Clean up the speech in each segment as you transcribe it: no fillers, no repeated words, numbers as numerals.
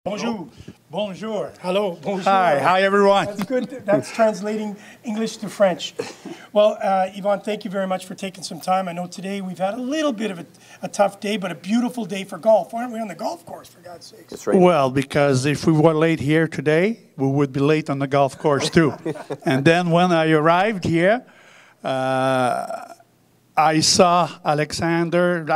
Bonjour. Bonjour. Hello. Bonjour. Hi everyone. That's good. That's translating English to French. Well, Yvon, thank you very much for taking some time. I know today we've had a little bit of a tough day, but a beautiful day for golf. Why aren't we on the golf course, for God's sakes? That's right. Well, because if we were late here today, we would be late on the golf course too. And then when I arrived here, I saw Alexandre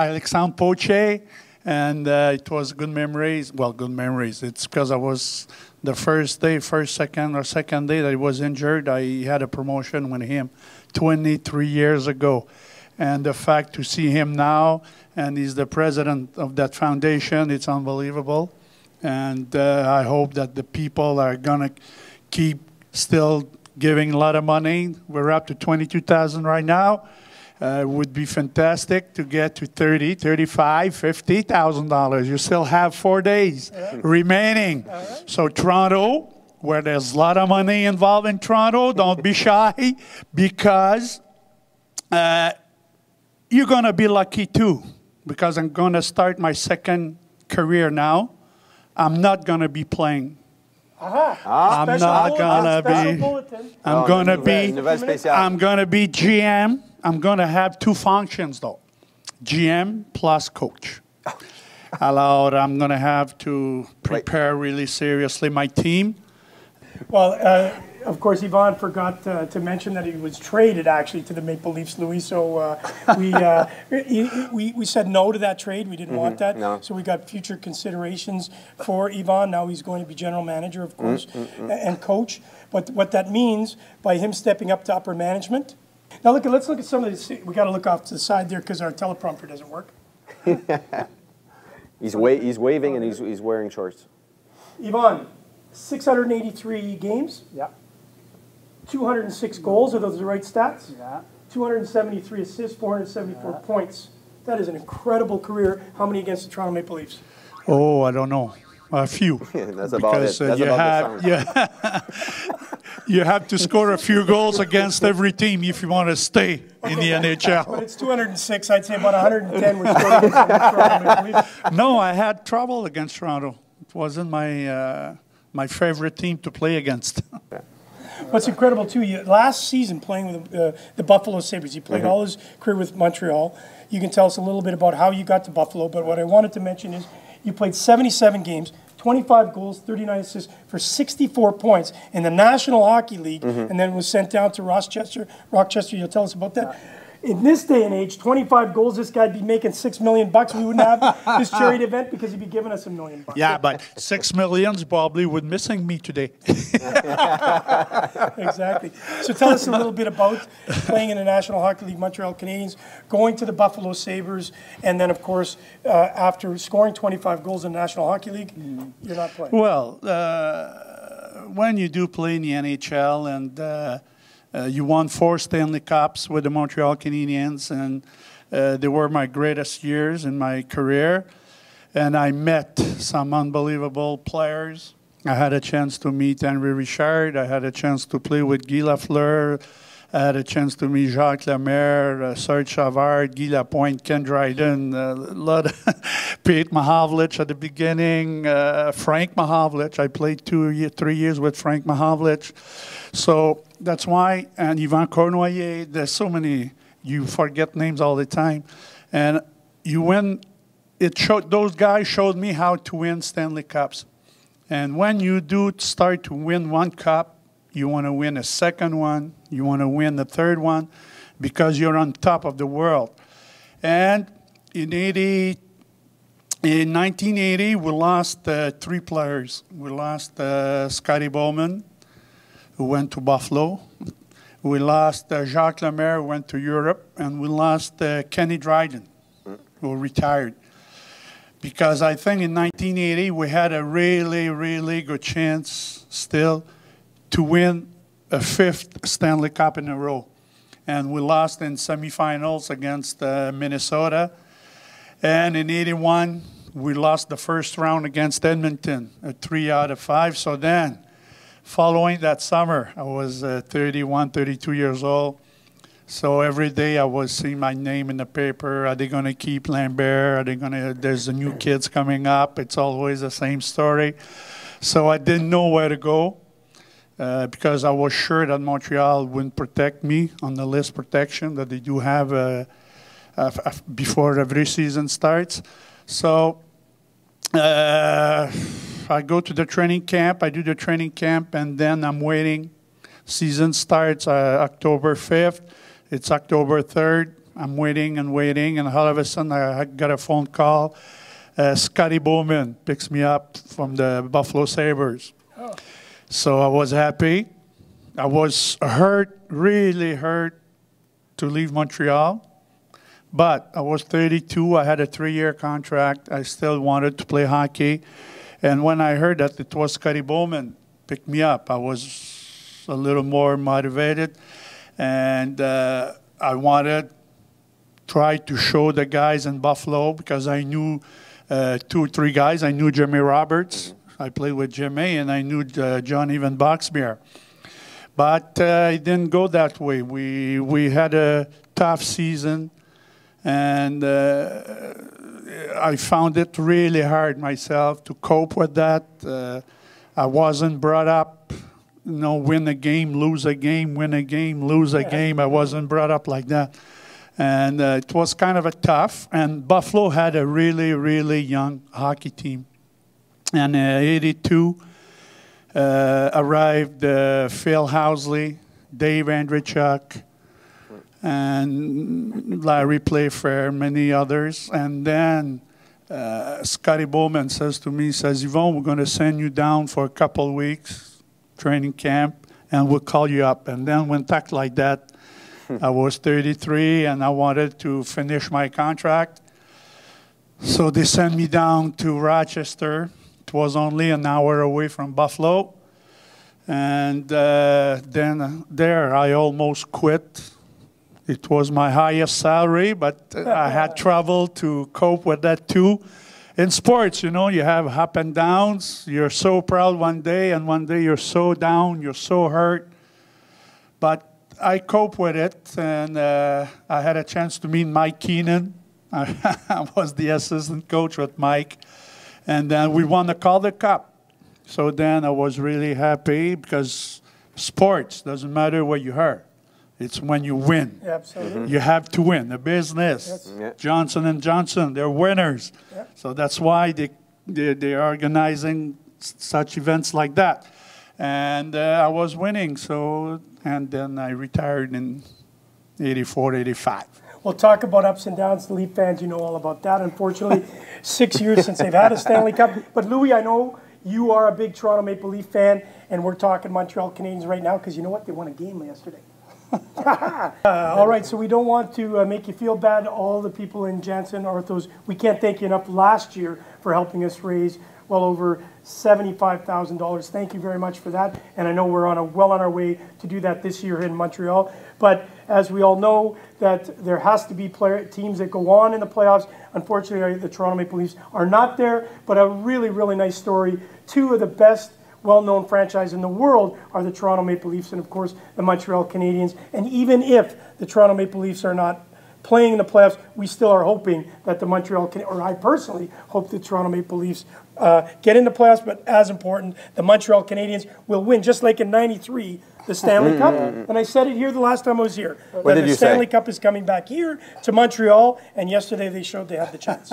Poche, and it was good memories. Well, good memories. It's because I was the second day that he was injured. I had a promotion with him 23 years ago. And the fact to see him now, and he's the president of that foundation, it's unbelievable. And I hope that the people are going to keep still giving a lot of money. We're up to $22,000 right now. It would be fantastic to get to $30,000, $35,000, $50,000. You still have 4 days remaining. Right. So Toronto, where there's a lot of money involved in Toronto, don't be shy, because you're going to be lucky too, because I'm going to start my second career now. I'm not going to be playing. I'm going to be GM. I'm going to have two functions, though. GM plus coach. Alors, I'm going to have to prepare really seriously my team. Well, of course, Yvon forgot to mention that he was traded, actually, to the Maple Leafs, Louis. So we said no to that trade. We didn't want that. No. So we got future considerations for Yvon. Now he's going to be general manager, of course, and coach. But what that means, by him stepping up to upper management. Now, let's look at some of this. We got to look off to the side there because our teleprompter doesn't work. He's waving and he's wearing shorts. Yvon, 683 games. Yeah. 206 goals. Are those the right stats? Yeah. 273 assists, 474 points. That is an incredible career. How many against the Toronto Maple Leafs? Oh, I don't know. A few. That's about it. You have to score a few goals against every team if you want to stay in the NHL. But it's 206. I'd say about 110 were scored against the Toronto Maple Leafs. No, I had trouble against Toronto. It wasn't my favorite team to play against. What's incredible, too, last season playing with the Buffalo Sabres, he played all his career with Montreal. You can tell us a little bit about how you got to Buffalo, but what I wanted to mention is you played 77 games, 25 goals, 39 assists for 64 points in the National Hockey League, and then was sent down to Rochester. You'll tell us about that. In this day and age, 25 goals, this guy'd be making $6 million. We wouldn't have this charity event because he'd be giving us $1 million. Yeah, but $6 million probably would missing me today. Exactly. So tell us a little bit about playing in the National Hockey League, Montreal Canadiens, going to the Buffalo Sabres, and then, of course, after scoring 25 goals in the National Hockey League, you're not playing. Well, when you do play in the NHL and you won 4 Stanley Cups with the Montreal Canadiens, and they were my greatest years in my career. And I met some unbelievable players. I had a chance to meet Henry Richard. I had a chance to play with Guy Lafleur. I had a chance to meet Jacques Lemaire, Serge Savard, Guy Lapointe, Ken Dryden, a lot of Pete Mahavlich at the beginning, Frank Mahavlich. I played 3 years with Frank Mahavlich. So that's why, and Yvan Cournoyer, there's so many, you forget names all the time. And you win, those guys showed me how to win Stanley Cups. And when you do start to win one cup, you want to win a second one, you want to win the third one, because you're on top of the world. And in 1980, we lost 3 players. We lost Scotty Bowman, who went to Buffalo. We lost Jacques Lemaire, who went to Europe. And we lost Kenny Dryden, who retired. Because I think in 1980, we had a really, really good chance still to win a 5th Stanley Cup in a row. And we lost in semifinals against Minnesota. And in 81, we lost the first round against Edmonton, a 3 out of 5. So then, following that summer, I was 31, 32 years old. So every day I was seeing my name in the paper. Are they going to keep Lambert? Are they going to? There's the new kids coming up. It's always the same story. So I didn't know where to go because I was sure that Montreal wouldn't protect me on the list protection that they do have before every season starts. So I go to the training camp. I do the training camp, and then I'm waiting. Season starts October 5th. It's October 3rd. I'm waiting, and all of a sudden I got a phone call. Scotty Bowman picks me up from the Buffalo Sabres. Oh. So I was happy. I was hurt, really hurt, to leave Montreal. But I was 32. I had a 3-year contract. I still wanted to play hockey. And when I heard that it was Scotty Bowman picked me up, I was a little more motivated, and I wanted to try to show the guys in Buffalo, because I knew 2 or 3 guys. I knew Jimmy Roberts. I played with Jimmy, and I knew John Even Boxmeer. But it didn't go that way. We had a tough season, and I found it really hard myself to cope with that. I wasn't brought up, win a game, lose a game, win a game, lose a game. I wasn't brought up like that. And it was kind of a tough. And Buffalo had a really, really young hockey team. And 82 arrived Phil Housley, Dave Andreychuk, and Larry Playfair, many others. And then Scotty Bowman says to me, Yvon, we're going to send you down for a couple of weeks, training camp, and we'll call you up. And then when talked like that, I was 33, and I wanted to finish my contract. So they sent me down to Rochester. It was only an hour away from Buffalo. And then there I almost quit. It was my highest salary, but I had trouble to cope with that too. In sports, you have up and downs. You're so proud one day, and one day you're so down, you're so hurt. But I cope with it, and I had a chance to meet Mike Keenan. I was the assistant coach with Mike, and then we won the Calder Cup. So then I was really happy, because sports doesn't matter what you heard. It's when you win. Yeah, absolutely. You have to win. The business. Yes. Yeah. Johnson & Johnson, they're winners. Yeah. So that's why they're organizing such events like that. And I was winning. And then I retired in 84, 85. We'll talk about ups and downs. The Leaf fans, you know all about that. Unfortunately, 6 years since they've had a Stanley Cup. But Louis, I know you are a big Toronto Maple Leaf fan, and we're talking Montreal Canadiens right now, because you know what? They won a game yesterday. All right, so we don't want to make you feel bad. All the people in Janssen Orthos, we can't thank you enough last year for helping us raise well over $75,000. Thank you very much for that. And I know we're well on our way to do that this year in Montreal. But as we all know, that there has to be teams that go on in the playoffs. Unfortunately, the Toronto Maple Leafs are not there. But a really, really nice story. 2 of the best well-known franchise in the world are the Toronto Maple Leafs and, of course, the Montreal Canadiens. And even if the Toronto Maple Leafs are not playing in the playoffs, we still are hoping that the or I personally hope the Toronto Maple Leafs get in the playoffs. But as important, the Montreal Canadiens will win, just like in '93, the Stanley Cup. And I said it here the last time I was here. What did you say? The Stanley Cup is coming back here to Montreal, and yesterday they showed they had the chance.